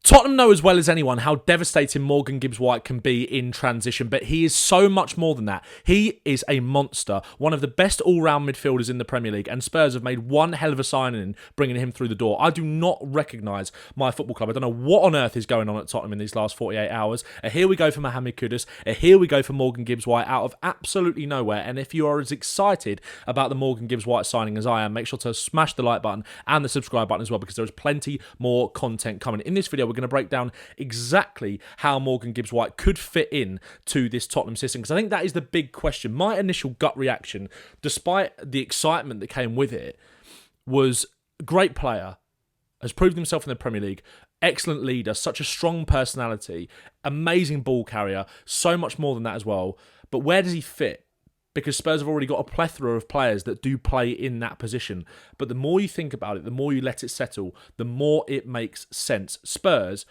Tottenham know as well as anyone how devastating Morgan Gibbs-White can be in transition, but he is so much more than that. He is a monster, one of the best all-round midfielders in the Premier League, and Spurs have made one hell of a signing bringing him through the door. I do not recognise my football club. I don't know what on earth is going on at Tottenham in these last 48 hours. Here we go for Mohamed Kudus. Here we go for Morgan Gibbs-White out of absolutely nowhere. And if you are as excited about the Morgan Gibbs-White signing as I am, make sure to smash the like button and the subscribe button as well, because there is plenty more content coming. In this video, we're going to break down exactly how Morgan Gibbs-White could fit in to this Tottenham system, because I think that is the big question. My initial gut reaction, despite the excitement that came with it, was great player, has proved himself in the Premier League, excellent leader, such a strong personality, amazing ball carrier, so much more than that as well. But where does he fit? Because Spurs have already got a plethora of players that do play in that position. But the more you think about it, the more you let it settle, the more it makes sense. Spurs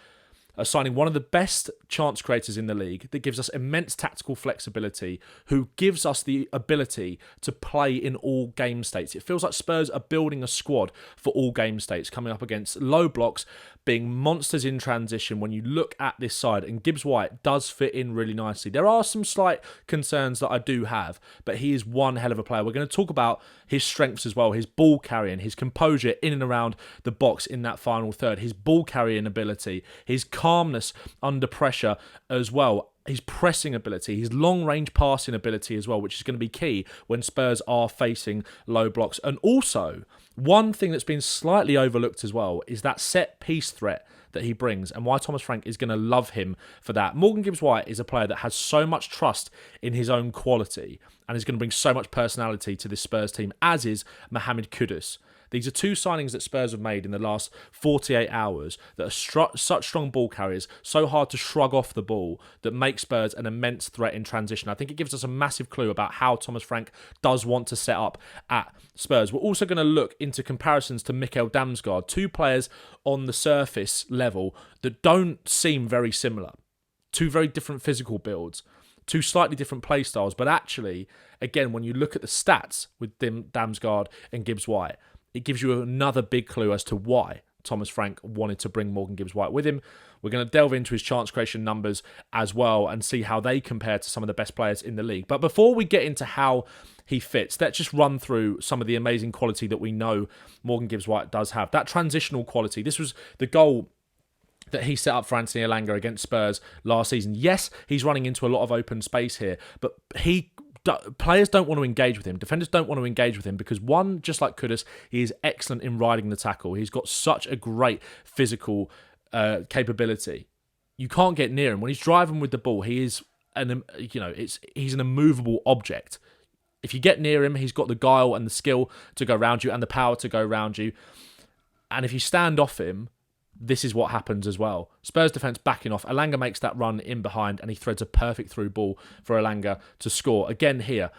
are signing one of the best chance creators in the league that gives us immense tactical flexibility, who gives us the ability to play in all game states. It feels like Spurs are building a squad for all game states, coming up against low blocks, being monsters in transition when you look at this side, and Gibbs-White does fit in really nicely. There are some slight concerns that I do have, but he is one hell of a player. We're going to talk about his strengths as well, his ball carrying, his composure in and around the box in that final third, his ball carrying ability, his calmness under pressure as well, his pressing ability, his long-range passing ability as well, which is going to be key when Spurs are facing low blocks. And also, one thing that's been slightly overlooked as well is that set-piece threat that he brings, and why Thomas Frank is going to love him for that. Morgan Gibbs-White is a player that has so much trust in his own quality and is going to bring so much personality to this Spurs team, as is Mohamed Kudus. These are two signings that Spurs have made in the last 48 hours that are such strong ball carriers, so hard to shrug off the ball, that make Spurs an immense threat in transition. I think it gives us a massive clue about how Thomas Frank does want to set up at Spurs. We're also going to look into comparisons to Mikkel Damsgard, two players on the surface level that don't seem very similar. Two very different physical builds, two slightly different play styles, but actually, again, when you look at the stats with Damsgard and Gibbs-White, it gives you another big clue as to why Thomas Frank wanted to bring Morgan Gibbs-White with him. We're going to delve into his chance creation numbers as well and see how they compare to some of the best players in the league. But before we get into how he fits, let's just run through some of the amazing quality that we know Morgan Gibbs-White does have. That transitional quality, this was the goal that he set up for Anthony Elanga against Spurs last season. Yes, he's running into a lot of open space here, but players don't want to engage with him. Defenders don't want to engage with him because, one, just like Kudus, he is excellent in riding the tackle. He's got such a great physical capability. You can't get near him. When he's driving with the ball, he is he's an immovable object. If you get near him, he's got the guile and the skill to go around you and the power to go around you. And if you stand off him, this is what happens as well. Spurs defence backing off. Elanga makes that run in behind and he threads a perfect through ball for Elanga to score. Again here,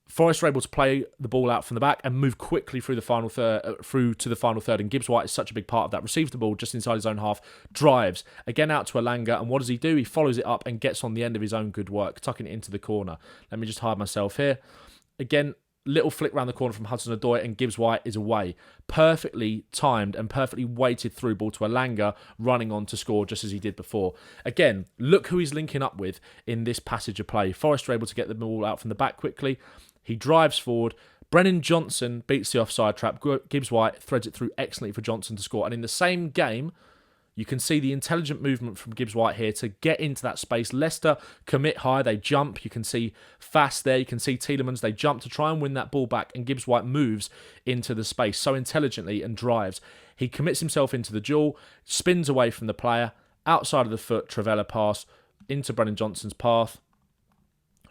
Forest are able to play the ball out from the back and move quickly through the final third, and Gibbs-White is such a big part of that. Receives the ball just inside his own half, drives again out to Elanga, and what does he do? He follows it up and gets on the end of his own good work, tucking it into the corner. Let me just hide myself here. Again, little flick round the corner from Hudson-Odoi, and Gibbs-White is away. Perfectly timed and perfectly weighted through ball to Elanga, running on to score just as he did before. Again, look who he's linking up with in this passage of play. Forest are able to get the ball out from the back quickly. He drives forward. Brennan Johnson beats the offside trap. Gibbs-White threads it through excellently for Johnson to score. And in the same game, you can see the intelligent movement from Gibbs-White here to get into that space. Leicester commit high. They jump. You can see Fast there. You can see Tielemans. They jump to try and win that ball back. And Gibbs-White moves into the space so intelligently and drives. He commits himself into the duel, spins away from the player, outside of the foot, Trivela pass into Brennan Johnson's path,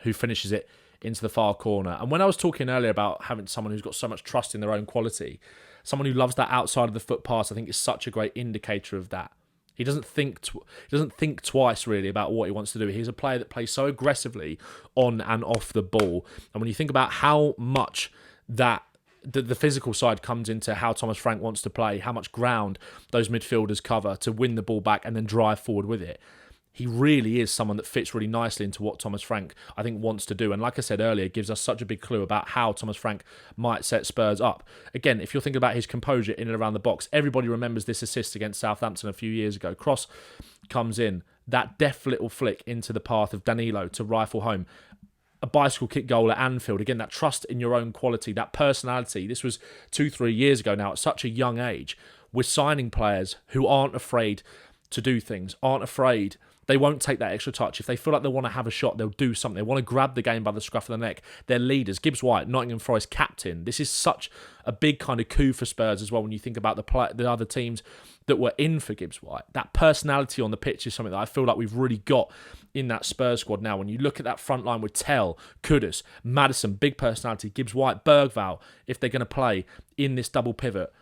who finishes it into the far corner. And when I was talking earlier about having someone who's got so much trust in their own quality, someone who loves that outside of the foot pass, I think is such a great indicator of that. He doesn't think twice really about what he wants to do. He's a player that plays so aggressively on and off the ball. And when you think about how much that the physical side comes into how Thomas Frank wants to play, how much ground those midfielders cover to win the ball back and then drive forward with it, he really is someone that fits really nicely into what Thomas Frank, I think, wants to do. And like I said earlier, it gives us such a big clue about how Thomas Frank might set Spurs up. Again, if you're thinking about his composure in and around the box, everybody remembers this assist against Southampton a few years ago. Cross comes in, that deft little flick into the path of Danilo to rifle home. A bicycle kick goal at Anfield. Again, that trust in your own quality, that personality. This was 2-3 years ago now, at such a young age. We're signing players who aren't afraid to do things, aren't afraid. They won't take that extra touch. If they feel like they want to have a shot, they'll do something. They want to grab the game by the scruff of the neck. They're leaders. Gibbs-White, Nottingham Forest captain. This is such a big kind of coup for Spurs as well when you think about the other teams that were in for Gibbs-White. That personality on the pitch is something that I feel like we've really got in that Spurs squad now. When you look at that front line with Tell, Kudus, Maddison, big personality, Gibbs-White, Bergvall, if they're going to play in this double pivot,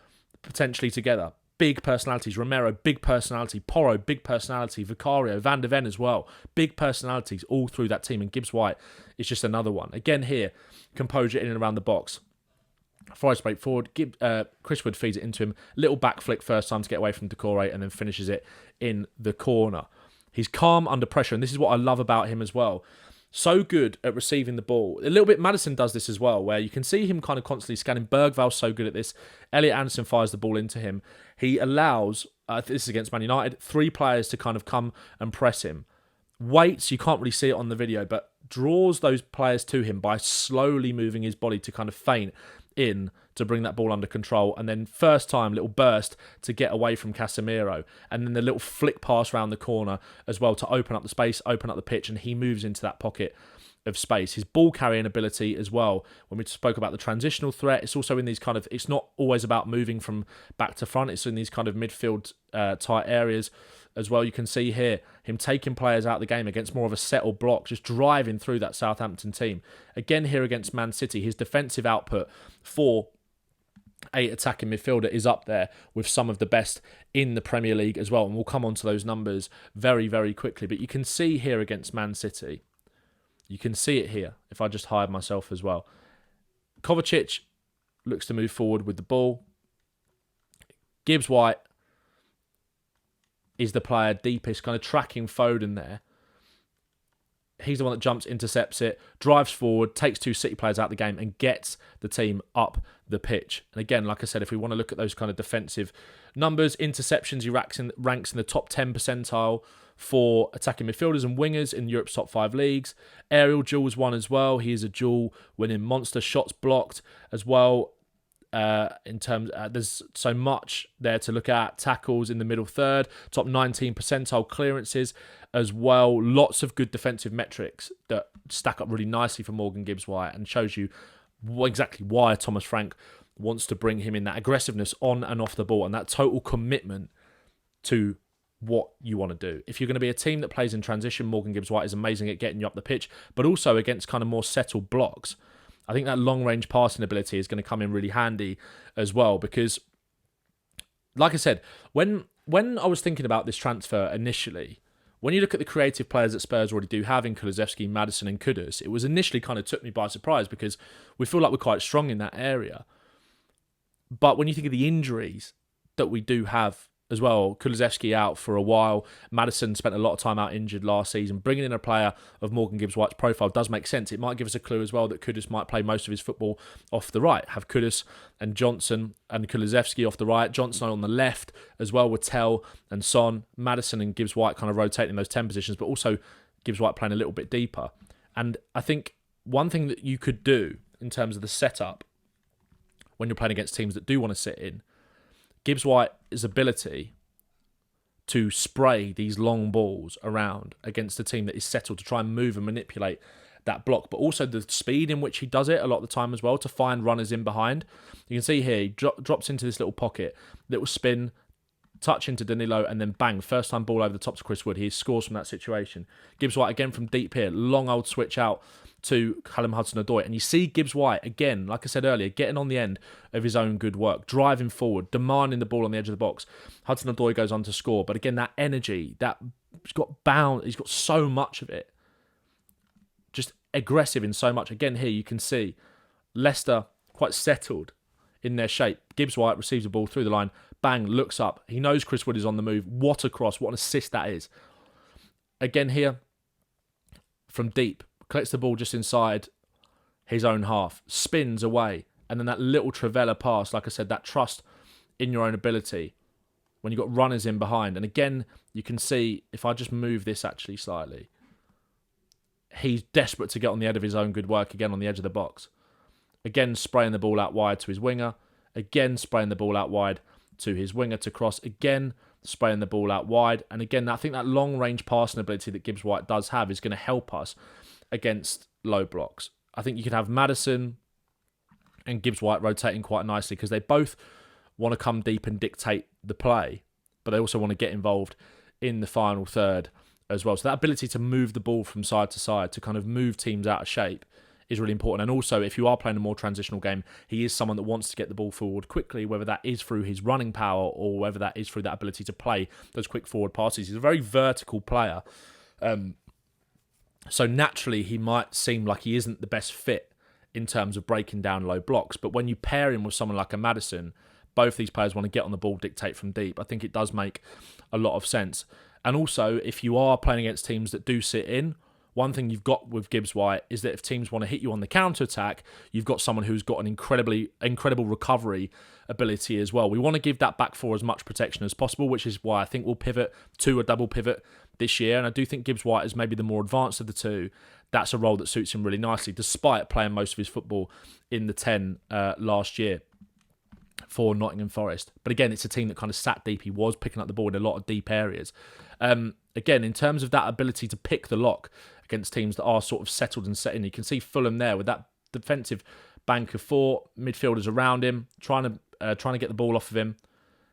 potentially together. Big personalities. Romero, big personality. Porro, big personality. Vicario, Van de Ven as well. Big personalities all through that team. And Gibbs-White is just another one. Again here, composure in and around the box. Forest break forward. Chris Wood feeds it into him. Little back flick first time to get away from Decore and then finishes it in the corner. He's calm under pressure. And this is what I love about him as well. So good at receiving the ball. A little bit Maddison does this as well, where you can see him kind of constantly scanning. Bergvall's so good at this. Elliot Anderson fires the ball into him. He allows, this is against Man United, 3 players to kind of come and press him. Waits, you can't really see it on the video, but draws those players to him by slowly moving his body to kind of feint in to bring that ball under control. And then first time, little burst to get away from Casemiro. And then the little flick pass around the corner as well to open up the space, open up the pitch, and he moves into that pocket of space. His ball carrying ability as well. When we spoke about the transitional threat, it's also in these kind of, it's not always about moving from back to front. It's in these kind of midfield tight areas as well. You can see here him taking players out of the game against more of a settled block, just driving through that Southampton team. Again here against Man City, his defensive output for a attacking midfielder is up there with some of the best in the Premier League as well. And we'll come on to those numbers very, very quickly. But you can see here against Man City, you can see it here if I just hide myself as well. Kovacic looks to move forward with the ball. Gibbs-White is the player deepest, kind of tracking Foden there. He's the one that jumps, intercepts it, drives forward, takes 2 City players out of the game and gets the team up the pitch. And again, like I said, if we want to look at those kind of defensive numbers, interceptions, he ranks in the top 10 percentile for attacking midfielders and wingers in Europe's top 5 leagues. Aerial duels won as well. He is a duel winning monster. Shots blocked as well. In terms, there's so much there to look at. Tackles in the middle third, top 19 percentile clearances as well. Lots of good defensive metrics that stack up really nicely for Morgan Gibbs-White and shows you exactly why Thomas Frank wants to bring him in. That aggressiveness on and off the ball and that total commitment to what you want to do. If you're going to be a team that plays in transition, Morgan Gibbs-White is amazing at getting you up the pitch, but also against kind of more settled blocks. I think that long-range passing ability is going to come in really handy as well because, like I said, when I was thinking about this transfer initially, when you look at the creative players that Spurs already do have in Kulusevski, Maddison and Kudus, it was initially kind of took me by surprise because we feel like we're quite strong in that area. But when you think of the injuries that we do have as well, Kulusevski out for a while, Maddison spent a lot of time out injured last season. Bringing in a player of Morgan Gibbs-White's profile does make sense. It might give us a clue as well that Kudus might play most of his football off the right. Have Kudus and Johnson and Kulusevski off the right, Johnson on the left as well with Tell and Son, Maddison and Gibbs-White kind of rotating those 10 positions, but also Gibbs-White playing a little bit deeper. And I think one thing that you could do in terms of the setup when you're playing against teams that do want to sit in, Gibbs-White's ability to spray these long balls around against a team that is settled to try and move and manipulate that block, but also the speed in which he does it a lot of the time as well to find runners in behind. You can see here, he drops into this little pocket, little spin, touch into Danilo, and then bang, first time ball over the top to Chris Wood. He scores from that situation. Gibbs-White again from deep here, long old switch out to Callum Hudson-Odoi. And you see Gibbs-White, again, like I said earlier, getting on the end of his own good work, driving forward, demanding the ball on the edge of the box. Hudson-Odoi goes on to score. But again, that energy, he's got so much of it. Just aggressive in so much. Again, here you can see Leicester quite settled in their shape. Gibbs-White receives the ball through the line, bang, looks up. He knows Chris Wood is on the move. What a cross, what an assist that is. again here, from deep, collects the ball just inside his own half, spins away, and then that little Trivela pass, like I said, that trust in your own ability when you've got runners in behind. And again, you can see, if I just move this actually slightly, he's desperate to get on the edge of his own good work again on the edge of the box. Again, spraying the ball out wide to his winger. Again, spraying the ball out wide to his winger to cross. Again, spraying the ball out wide. And again, I think that long-range passing ability that Gibbs-White does have is going to help us against low blocks. I think you could have Maddison and Gibbs-White rotating quite nicely because they both want to come deep and dictate the play, but they also want to get involved in the final third as well. So that ability to move the ball from side to side, to kind of move teams out of shape, is really important. And also, if you are playing a more transitional game, he is someone that wants to get the ball forward quickly, whether that is through his running power or whether that is through that ability to play those quick forward passes. He's a very vertical player. So naturally, he might seem like he isn't the best fit in terms of breaking down low blocks. But when you pair him with someone like a Maddison, both these players want to get on the ball, dictate from deep. I think it does make a lot of sense. And also, if you are playing against teams that do sit in, one thing you've got with Gibbs-White is that if teams want to hit you on the counter-attack, you've got someone who's got an incredible recovery ability as well. We want to give that back four as much protection as possible, which is why I think we'll pivot to a double pivot this year. And I do think Gibbs-White is maybe the more advanced of the two. That's a role that suits him really nicely, despite playing most of his football in the 10 last year for Nottingham Forest. But again, it's a team that kind of sat deep. He was picking up the ball in a lot of deep areas. Again, in terms of that ability to pick the lock against teams that are sort of settled and set in, you can see Fulham there with that defensive bank of four, midfielders around him, trying to get the ball off of him.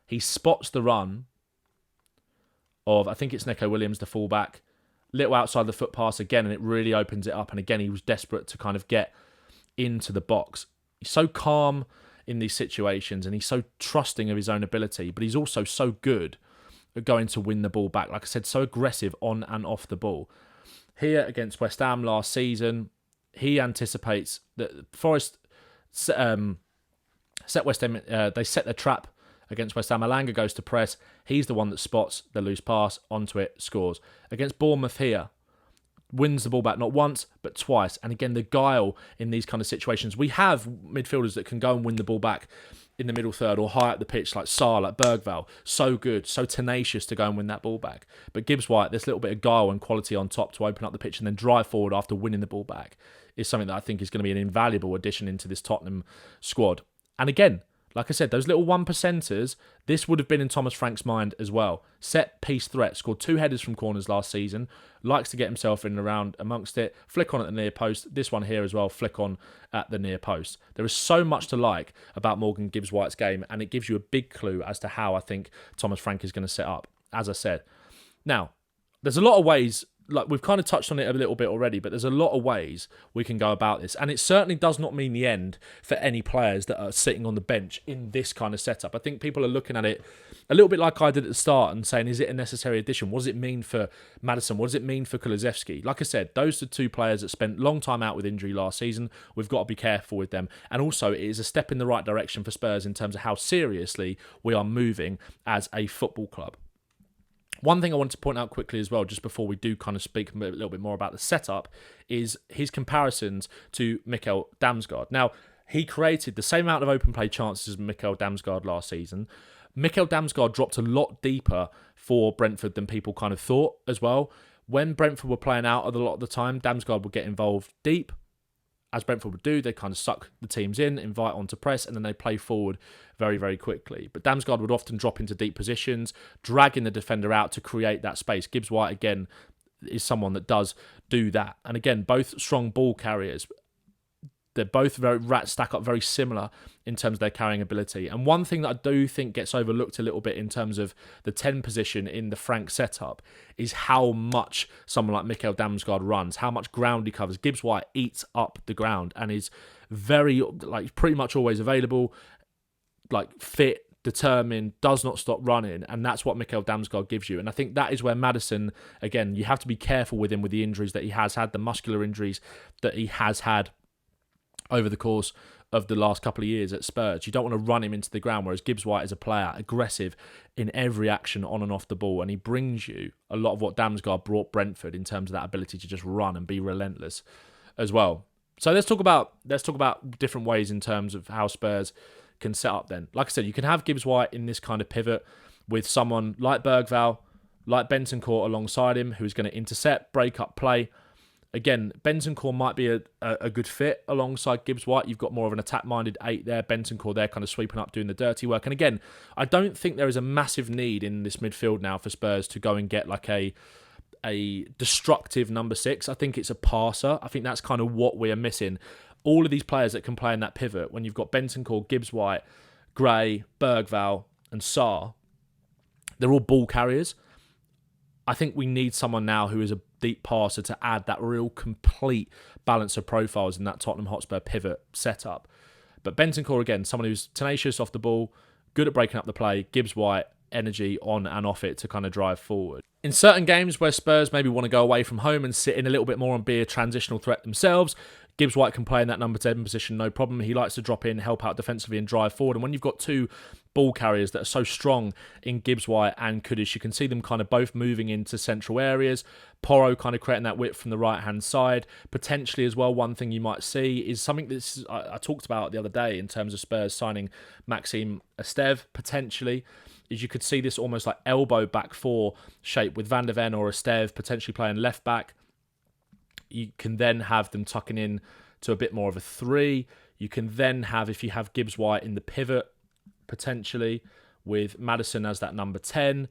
He spots the run of, I think it's Neco Williams, the fullback, little outside the foot pass again, and it really opens it up. And again, he was desperate to kind of get into the box. He's so calm in these situations, and he's so trusting of his own ability, but he's also so good at going to win the ball back. Like I said, so aggressive on and off the ball. Here against West Ham last season, he anticipates that Forest set West Ham. They set their trap against West Ham. Alanga goes to press. He's the one that spots the loose pass onto it, scores. Against Bournemouth here, wins the ball back not once, but twice. And again, the guile in these kind of situations. We have midfielders that can go and win the ball back in the middle third or high up the pitch, like Sarr, like Bergvall. So good, so tenacious to go and win that ball back. But Gibbs-White, this little bit of guile and quality on top to open up the pitch and then drive forward after winning the ball back is something that I think is going to be an invaluable addition into this Tottenham squad. And again, like I said, those little 1%ers, this would have been in Thomas Frank's mind as well. Set piece threat, scored 2 headers from corners last season, likes to get himself in and around amongst it, flick on at the near post. This one here as well, flick on at the near post. There is so much to like about Morgan Gibbs-White's game, and it gives you a big clue as to how I think Thomas Frank is going to set up, as I said. Now, there's a lot of ways, like we've kind of touched on it a little bit already, but there's a lot of ways we can go about this. And it certainly does not mean the end for any players that are sitting on the bench in this kind of setup. I think people are looking at it a little bit like I did at the start and saying, is it a necessary addition? What does it mean for Maddison? What does it mean for Kulusevski? Like I said, those are 2 players that spent a long time out with injury last season. We've got to be careful with them. And also, it is a step in the right direction for Spurs in terms of how seriously we are moving as a football club. One thing I wanted to point out quickly as well, just before we do kind of speak a little bit more about the setup, is his comparisons to Mikkel Damsgard. Now, he created the same amount of open play chances as Mikkel Damsgard last season. Mikkel Damsgard dropped a lot deeper for Brentford than people kind of thought as well. When Brentford were playing out a lot of the time, Damsgard would get involved deep. As Brentford would do, they kind of suck the teams in, invite on to press, and then they play forward very, very quickly. But Damsgard would often drop into deep positions, dragging the defender out to create that space. Gibbs-White, again, is someone that does do that. And again, both strong ball carriers. They're both stack up very similar in terms of their carrying ability. And one thing that I do think gets overlooked a little bit in terms of the 10 position in the Frank setup is how much someone like Mikkel Damsgaard runs, how much ground he covers. Gibbs-White eats up the ground and is very, pretty much always available, fit, determined, does not stop running, and that's what Mikkel Damsgaard gives you. And I think that is where Maddison, again, you have to be careful with him with the injuries that he has had, the muscular injuries that he has had over the course of the last couple of years at Spurs. You don't want to run him into the ground, whereas Gibbs-White is a player, aggressive in every action on and off the ball, and he brings you a lot of what Damsgard brought Brentford in terms of that ability to just run and be relentless as well. So let's talk about different ways in terms of how Spurs can set up then. Like I said, you can have Gibbs-White in this kind of pivot with someone like Bergvall, like Bentancur alongside him, who's going to intercept, break up play. Again, Bentancur might be a good fit alongside Gibbs-White. You've got more of an attack-minded 8 there. Bentancur there kind of sweeping up, doing the dirty work. And again, I don't think there is a massive need in this midfield now for Spurs to go and get like a destructive number 6. I think it's a passer. I think that's kind of what we're missing. All of these players that can play in that pivot, when you've got Bentancur, Gibbs-White, Gray, Bergvall and Sarr, they're all ball carriers. I think we need someone now who is a deep passer to add that real complete balance of profiles in that Tottenham Hotspur pivot setup. But Bentancur, again, someone who's tenacious off the ball, good at breaking up the play, Gibbs-White, energy on and off it to kind of drive forward. In certain games where Spurs maybe want to go away from home and sit in a little bit more and be a transitional threat themselves, Gibbs-White can play in that number 10 position, no problem. He likes to drop in, help out defensively and drive forward. And when you've got two ball carriers that are so strong in Gibbs-White and Kudus, you can see them kind of both moving into central areas. Porro kind of creating that width from the right-hand side. Potentially as well, one thing you might see is something that I talked about the other day in terms of Spurs signing Maxime Esteve, potentially, is you could see this almost like elbow back four shape with Van der Ven or Esteve potentially playing left back. You can then have them tucking in to a bit more of a 3. You can then have, if you have Gibbs-White in the pivot, potentially, with Maddison as that number 10.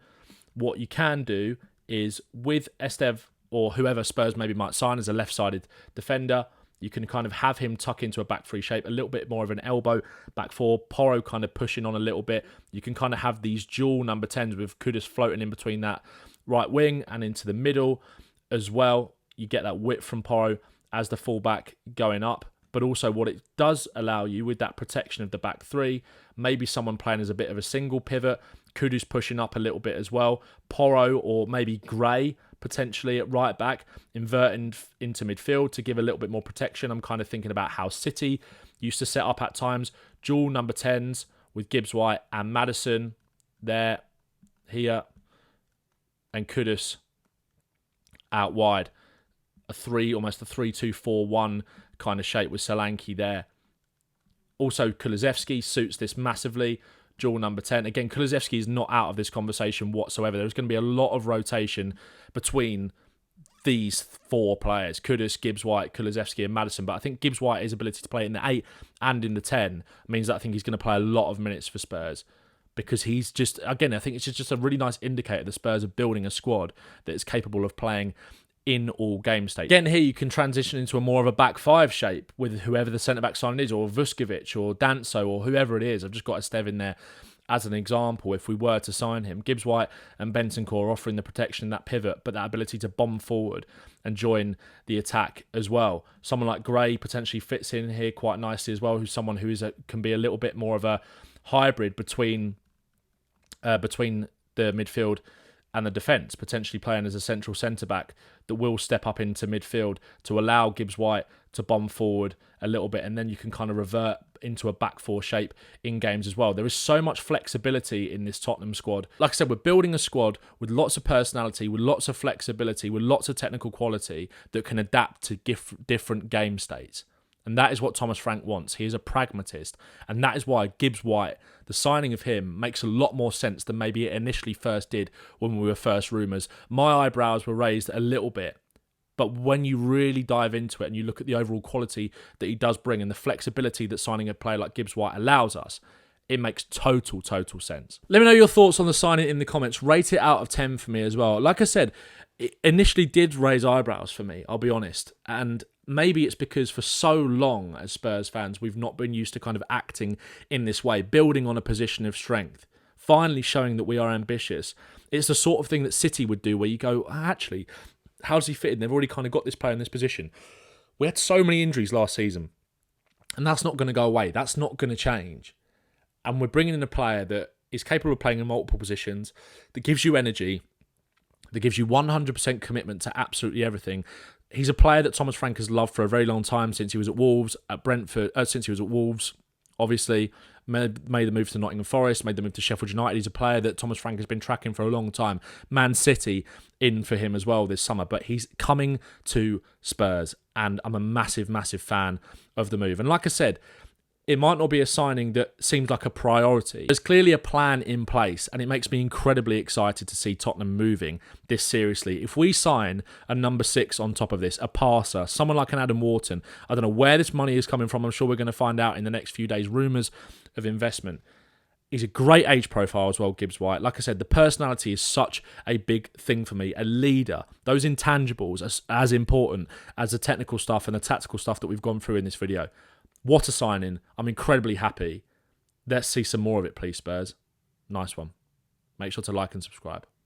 What you can do is with Esteve or whoever Spurs maybe might sign as a left-sided defender, you can kind of have him tuck into a back 3 shape, a little bit more of an elbow back 4, Porro kind of pushing on a little bit. You can kind of have these dual number 10s with Kudus floating in between that right wing and into the middle as well. You get that width from Porro as the fullback going up. But also what it does allow you with that protection of the back 3, maybe someone playing as a bit of a single pivot, Kudus pushing up a little bit as well, Porro or maybe Gray potentially at right back, inverting into midfield to give a little bit more protection. I'm kind of thinking about how City used to set up at times, dual number 10s with Gibbs-White and Maddison there, here, and Kudus out wide. Almost a 3-2-4-1 kind of shape with Solanke there. Also, Kulusevski suits this massively. Dual number 10. Again, Kulusevski is not out of this conversation whatsoever. There's going to be a lot of rotation between these 4 players. Kudus, Gibbs-White, Kulusevski and Maddison. But I think Gibbs-White's ability to play in the 8 and in the 10 means that I think he's going to play a lot of minutes for Spurs. Because he's just, again, I think it's just a really nice indicator the Spurs are building a squad that is capable of playing in all game states. Again, here you can transition into a more of a back 5 shape with whoever the centre-back signing is, or Vuskovic, or Danso, or whoever it is. I've just got Esteve in there as an example if we were to sign him. Gibbs-White and Bentancur offering the protection in that pivot, but that ability to bomb forward and join the attack as well. Someone like Gray potentially fits in here quite nicely as well, who's someone who can be a little bit more of a hybrid between the midfield and the defence, potentially playing as a central centre-back that will step up into midfield to allow Gibbs-White to bomb forward a little bit, and then you can kind of revert into a back 4 shape in games as well. There is so much flexibility in this Tottenham squad. Like I said, we're building a squad with lots of personality, with lots of flexibility, with lots of technical quality that can adapt to different game states. And that is what Thomas Frank wants. He is a pragmatist. And that is why Gibbs-White, the signing of him, makes a lot more sense than maybe it initially first did when we were first rumours. My eyebrows were raised a little bit. But when you really dive into it and you look at the overall quality that he does bring and the flexibility that signing a player like Gibbs-White allows us, it makes total sense. Let me know your thoughts on the signing in the comments. Rate it out of 10 for me as well. Like I said, it initially did raise eyebrows for me, I'll be honest. And maybe it's because for so long as Spurs fans, we've not been used to kind of acting in this way, building on a position of strength, finally showing that we are ambitious. It's the sort of thing that City would do where you go, actually, how does he fit in? They've already kind of got this player in this position. We had so many injuries last season, and that's not going to go away. That's not going to change. And we're bringing in a player that is capable of playing in multiple positions, that gives you energy, that gives you 100% commitment to absolutely everything. He's a player that Thomas Frank has loved for a very long time since he was at Wolves, at Brentford, since he was at Wolves, obviously. Made the move to Nottingham Forest, made the move to Sheffield United. He's a player that Thomas Frank has been tracking for a long time. Man City in for him as well this summer, but he's coming to Spurs, and I'm a massive, massive fan of the move. And like I said, it might not be a signing that seems like a priority. There's clearly a plan in place, and it makes me incredibly excited to see Tottenham moving this seriously. If we sign a number 6 on top of this, a passer, someone like an Adam Wharton, I don't know where this money is coming from. I'm sure we're going to find out in the next few days. Rumours of investment. He's a great age profile as well, Gibbs-White. Like I said, the personality is such a big thing for me. A leader. Those intangibles are as important as the technical stuff and the tactical stuff that we've gone through in this video. What a signing. I'm incredibly happy. Let's see some more of it, please, Spurs. Nice one. Make sure to like and subscribe.